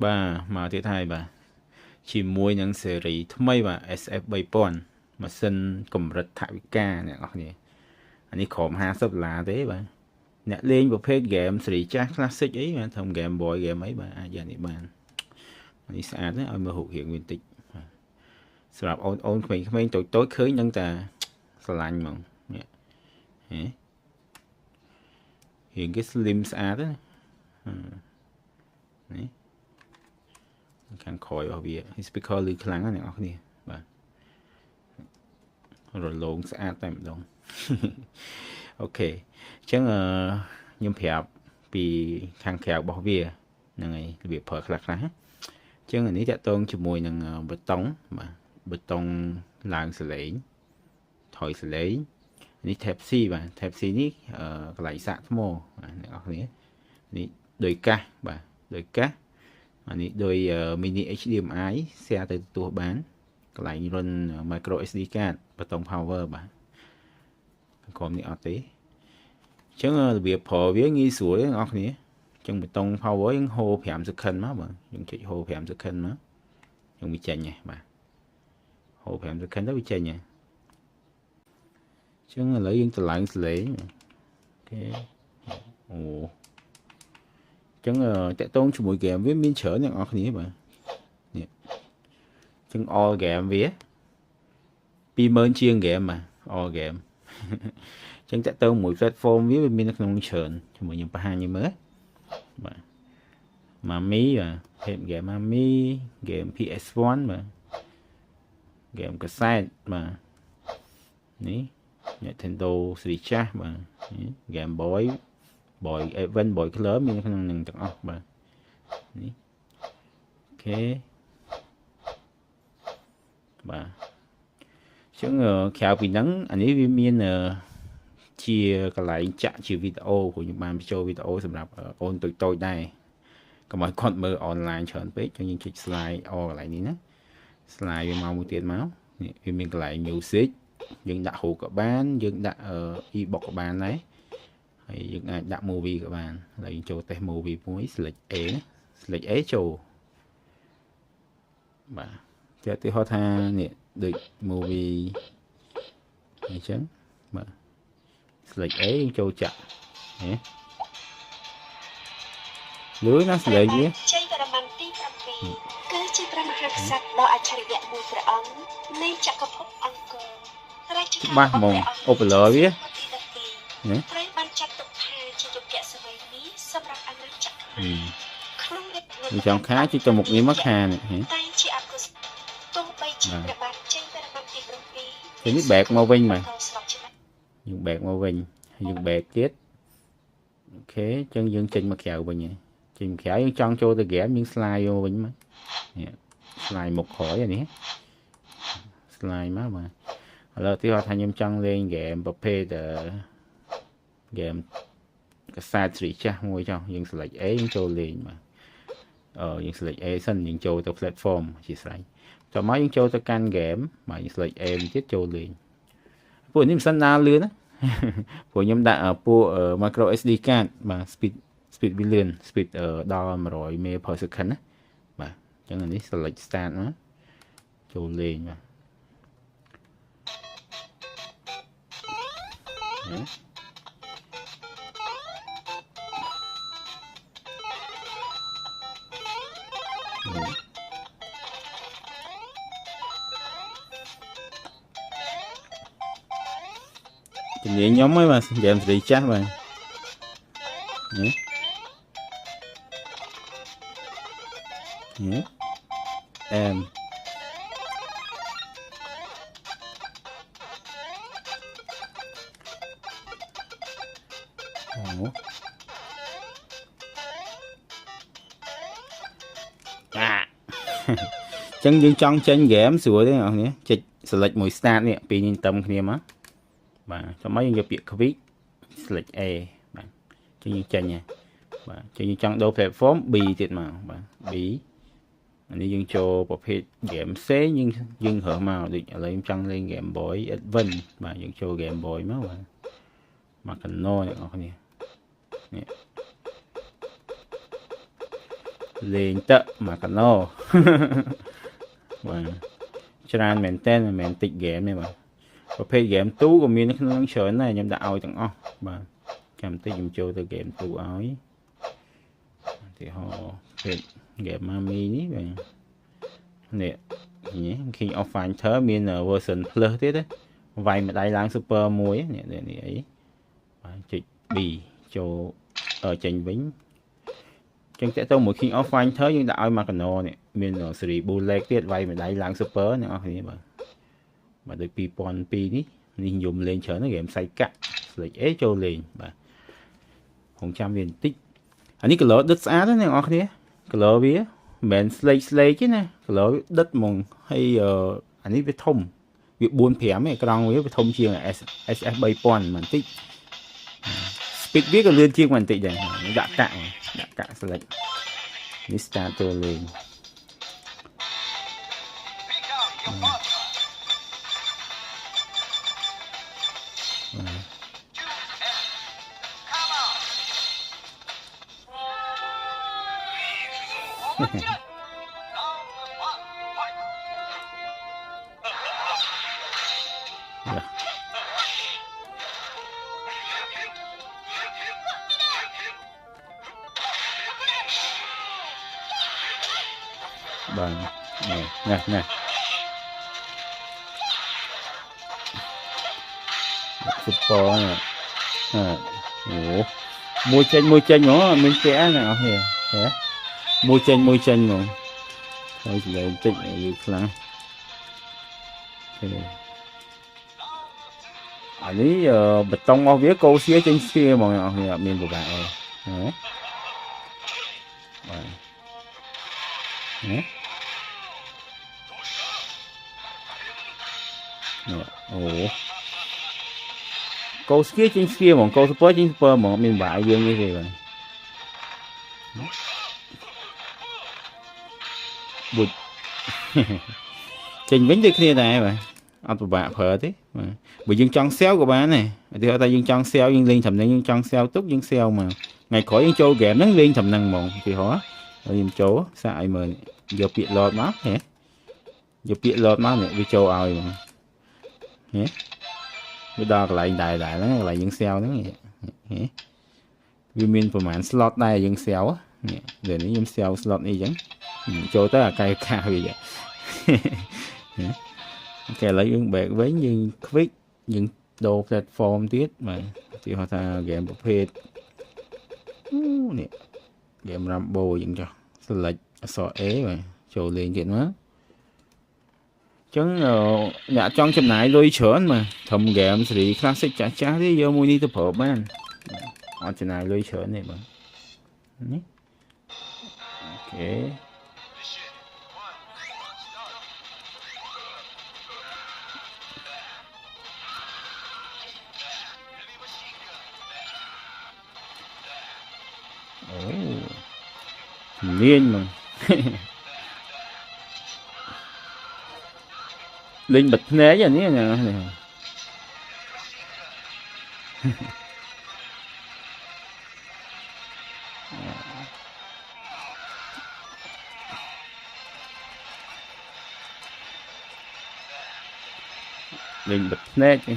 បាទមកទៀតហើយបាទជាមួយនឹងស៊េរីថ្មីបាទ SF 3000ម៉ាស៊ីនកម្រិតថវិកាអ្នកនរគ្នាអានេះក្រុម$50ទេបាទអ្នកលេងប្រភេទហ្គេមស៊េរីចាស់ classic អីបាទធំ Game Boy ហ្គេមអីបាទអាចយកនេះបាននេះស្អាតណាស់ឲ្យមើលរូបរាងវាបន្តិចសម្រាប់អូនក្មេងៗតូចឃើញនឹងតែស្រឡាញ់ហ្មងនេះហេរាងគេ slim ស្អាតណានេះខាងក្រោយរបស់វា speaker ឮខ្លាំងណាស់អ្នកនរគ្នាបាទរលោងស្អាតតែម្ដងអូខេអញ្ចឹងខ្ញុំប្រាប់ពីខាងក្រៅរបស់វាហ្នឹងហើយរបៀបប្រើខ្លះណាអញ្ចឹងនេះតាក់ទងជាមួយនឹងប៊ូតុងបាទប៊ូតុងឡើងសលេងថយសលេងនេះ Type C បាទ Type C នេះកន្លែងសាកថ្មបាទអ្នកនរគ្នានេះដោយកាសបាទដោយកាសអានេះដោយ mini HDMI share ទៅទទួលបានកន្លែងរុន micro SD card ប៊ូតុង power បាទក្រុមនេះអត់ទេអញ្ចឹងរបៀបប្រើវាងាយស្រួលអ្នកនរគ្នាអញ្ចឹងប៊ូតុង power យើងហូរ5 second មកបាទយើងចុចហូរ5 second មកយើងវាចេញហ៎បាទហូរ5 second ទៅវាចេញហ៎អញ្ចឹងឥឡូវយើងតម្លើងសលេងអូខេអូអញ្ចឹងតាក់ទងជាមួយហ្គេមវាមានច្រើនអ្នកនរគ្នាបាទនេះអញ្ចឹង all game វា20000ជាងហ្គេមបាទ all game អញ្ចឹងតាក់ទងមួយ platform វាមាននៅក្នុងច្រើនជាមួយខ្ញុំបង្ហាញឲ្យមើលបាទ Mami បាទហ្គេម Mami ហ្គេម PS1 បាទហ្គេមកសែតបាទនេះ Nintendo Switch ចាស់បាទ Game Boy Advance Boy Color មានក្នុងនឹងទាំងអស់បាទនេះអូខេបាទអញ្ចឹងក្រៅពីហ្នឹងអានេះវាមានជាកន្លែងចាក់ជាវីដេអូព្រោះខ្ញុំបានបញ្ចូលវីដេអូសម្រាប់អូនតូចដែរកុំឲ្យគាត់មើលអនឡាញច្រើនពេកអញ្ចឹងយើងចុច slide កន្លែងនេះណា slide វាមកមួយទៀតមកនេះវាមានកន្លែង music យើងដាក់រូបក៏បានយើងដាក់ e-book ក៏បានដែរហើយយើងអាចដាក់ movie ក៏បានឥឡូវយើងចូល test movie មួយ select A ណា select A ចូលបាទជាទីហោថានេះដូច movie អញ្ចឹងបាទ select A យើងចូលចាក់ហ៎លឿនណាស់ select វាជ័យវរ្ម័នទី7គឺជាព្រះមហាក្សត្រដ៏អច្ឆរិយៈមួយព្រះអង្គនៃចក្រភពអង្គររាជការរបស់ព្រះអង្គឧបលរវាត្រូវបានចាត់ទុកថាជាយុគសម័យនេះសម្រាប់អាណាចក្រក្នុងរាជចង់ខាជិះទៅមុខនេះមកខានេះតែជាអកុសលទោះបីជាព្រះបាទជ័យវរ្ម័នទី7នេះ back មកវិញមកយើង back មកវិញហើយយើង back ទៀតអូខេអញ្ចឹងយើងចេញមកក្រៅវិញចេញក្រៅយើងចង់ចូលទៅ game យើង slide យកវិញមកនេះ slide មុខក្រោយនេះ slide មកបាទឥឡូវទីគាត់ថាខ្ញុំចង់លេង game ប្រភេទ game កសែតស្រីចាស់មួយចុះយើង select A យើងចូលលេងបាទយើង select A សិនយើងចូលទៅ platform ជាស្រេចតោះមកយើងចូលទៅកាន់ game បាទយើង select A ទៀតចូលលេងពួកនេះមិនសិនណាលឿនណាព្រោះខ្ញុំដាក់ពួក micro SD card បាទ speed វាលឿន speed ដល់100 MB per second ណាបាទអញ្ចឹងនេះ select start មកចូលលេងបាទជំនាញខ្ញុំហ្នឹងបាទហ្គេមសេរីចាស់បាទអែមចឹងយើងចង់ចេញហ្គេមស្រួលទេអ្នកនរចុច select មួយ start នេះពីរនេះតឹមគ្នាមកបាទចាំមកយើងយកពាក្យ quick select A បាទចឹងយើងចេញហ៎បាទចឹងយើងចង់ដូរ platform B ទៀតមកបាទ B អានេះយើងចូលប្រភេទ game ផ្សេងយើងរើសមកដូចឥឡូវខ្ញុំចង់លេង Game Boy Advance បាទយើងចូល Game Boy មកបាទមកកណោអ្នកនរគ្នានេះ lên tợ mà cả nó và tràn mền tên mền tịch game này màประเภท game ตู้ก็มีในเครื่องเฉินnày nhưng đã ao chẳng o và cảm thấy dùng chơi từ gameตู้ao ấy thì họ về game mami ní vậy nè nhé khi offline thớ miền ở version plus thế đấy vài mà đại lang super muối nè nè ấy chị bì cho ở tranh vĩnh chẳng sẽ tôi một khi offline thớ nhưng đã ao mà cái nó nè miền ở xử lý bullet tiết vài mà đại lang super nè thì mà được pi pon pi ní nên dùng lên trở nó game say cắt lấy ế cho liền và 100 viên tích anh ấy cái lỗ đất xá đó nè ngọt thế cái lỗ vía mình slay chứ nè cái lỗ đất mong hay anh ấy với thông việc buôn phèm này cái rong với thông chiên là SF bay pon mình tích speed viết cái lươn chiên mình tích này đã cạn slay ní start lên bằng nè super nè ủa môi chân nó mình sẽ nào thế môi chân rồi thôi chỉ là tích lắm anh ấy bê tông ở phía câu xía trên kia mọi người miền của bạn đấy ồ câu xía trên kia một câu super trên super một miền bãi dương như thế rồi bụt trình vĩnh được kia này mà anh tụi bạn phở thế mà bởi dương tròn xéo của bạn này thì họ ta dương tròn xéo dương liên thầm năng dương tròn xéo túc dương xéo mà ngày khỏi dương châu ghẻ nó liên thầm năng mộng thì họ ở dương chỗ xài mà giờ bị lọt máu hả giờ bị lọt máu này đi châu ao mà hả cái đó lại đại nó lại dương xéo nó hả vì mình của bạn slot đây dương xéo á để nó dương xéo slot này chẳng chỗ tới là cây cao gì vậy kể lấy những bẹt với những quick những đồ platform tiết mà thì họ ta game một phê nè game Rambo dựng cho select so ế mà trổ lên chuyện đó chẳng nhà trong chấm này đôi chớn mà thầm game thì classic chả thế giờ mua đi tập hợp man ở trên này đôi chớn này mà ok liên mà linh bịch né vậy nè linh bịch né chứ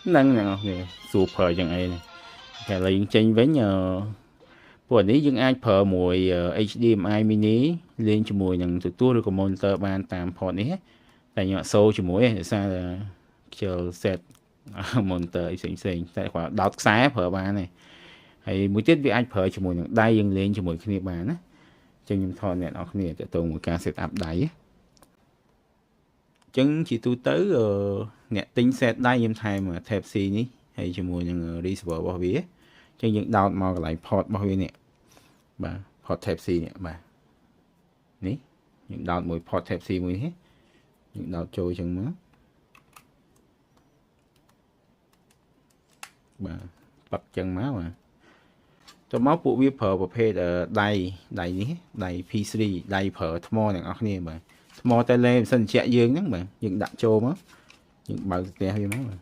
năng nào kìa super chẳng ai này cái là những tranh với nhờ buổiนี้យើងអាចប្រើមួយ HDMI mini លេងជាមួយនឹងទទួលឬក៏ monitor បានតាម port នេះតែខ្ញុំអត់សូជាមួយទេដោយសារតែខ្ជិល set monitor ផ្សេងតែគាត់ដោតខ្សែប្រើបានទេហើយមួយទៀតវាអាចប្រើជាមួយនឹងដៃយើងលេងជាមួយគ្នាបានណាចឹងខ្ញុំថតអ្នកនរគ្នាទៅទៅមួយការ set up ដៃចឹងជាទូទៅអ្នកទិញ set ដៃខ្ញុំថែម Type C នេះហើយជាមួយនឹង receiver របស់វាចឹងយើងដោតមកកន្លែង port របស់វានេះបាទ port Type C នេះបាទនេះយើងដោតមួយ port Type C មួយនេះយើងដោតចូលចឹងមកបាទប៉ាក់ចឹងមកបាទទៅមកពួកវាប្រើប្រភេទដៃនេះដៃ P3 ដៃប្រើថ្មទាំងអស់គ្នាបាទថ្មតែលេមិនសិនជាយើងហ្នឹងបាទយើងដាក់ចូលមកយើងបើកផ្ទះវាមកបាទ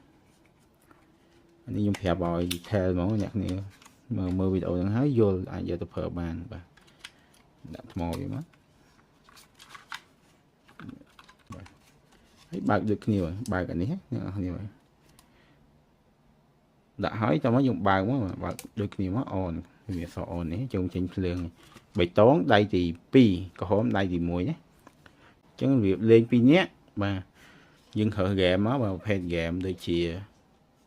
នេះខ្ញុំប្រាប់ឲ្យ detail ហ្មងអ្នកគ្នាមើលវីដេអូហ្នឹងហើយយល់អាចយកទៅប្រើបានបាទដាក់ថ្មវាមកហើយបើកដូចគ្នាបើកអានេះអ្នកនរគ្នាដាក់ហើយតោះមកយើងបើកមកបើកដូចគ្នាមកអូនវាសអូននេះជុំចេញភ្លើងបៃតងដៃទី2ក្រហមដៃទី1ណាអញ្ចឹងវាលេង2នាក់បាទយើងប្រើហ្គេមមកបើប្រភេទហ្គេមដូចជា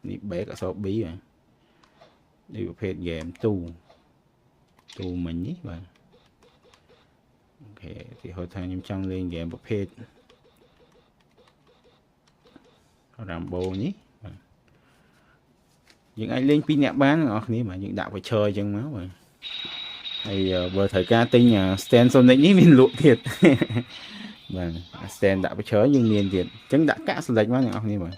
នេះ base អក្សរ B បាទនេះប្រភេទហ្គេមទូមិញនេះបាទអូខេទីហៅថាខ្ញុំចង់លេងហ្គេមប្រភេទ Rambo នេះបាទយើងអាចលេង2នាក់បានបងប្អូនគ្នាបាទយើងដាក់ voucher អញ្ចឹងមកបាទហើយបើត្រូវការទិញ stand Sonic នេះមានលក់ទៀតបាទ stand ដាក់ voucher យើងមានទៀតអញ្ចឹងដាក់កាក់ select មកបងប្អូនគ្នាបាទ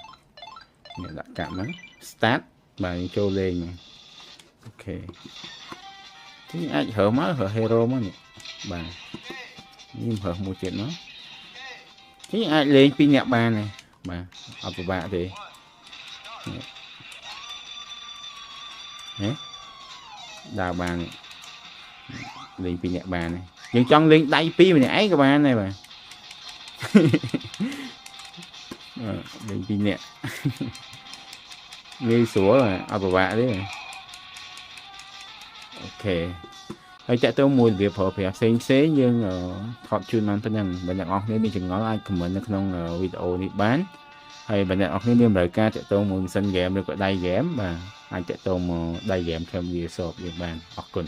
នេះដាក់កាក់មក start បាទយើងចូលលេងមកអូខេនេះអាចរើមករើ hero មកនេះបាទនេះរើមួយទៀតមកនេះអាចលេង2នាក់បានដែរបាទអត់ពិបាកទេហេដើរបានលេង2នាក់បានយើងចង់លេងដៃ2ម្នាក់ឯងក៏បានដែរបាទលេង2នាក់ងាយស្រួលអត់ពិបាកទេអូខេហើយតាក់ទងមួយរបៀបប្រើប្រាស់ផ្សេងយើងថតជូនបានប៉ុណ្ណឹងបើអ្នកនរគ្នាមានចម្ងល់អាច comment នៅក្នុងវីដេអូនេះបានហើយបើអ្នកនរគ្នាមានតម្រូវការតាក់ទងមួយម៉ាស៊ីនហ្គេមឬក៏ដៃហ្គេមបាទអាចតាក់ទងមកដៃហ្គេម Cambodia Shop យើងបានអរគុណ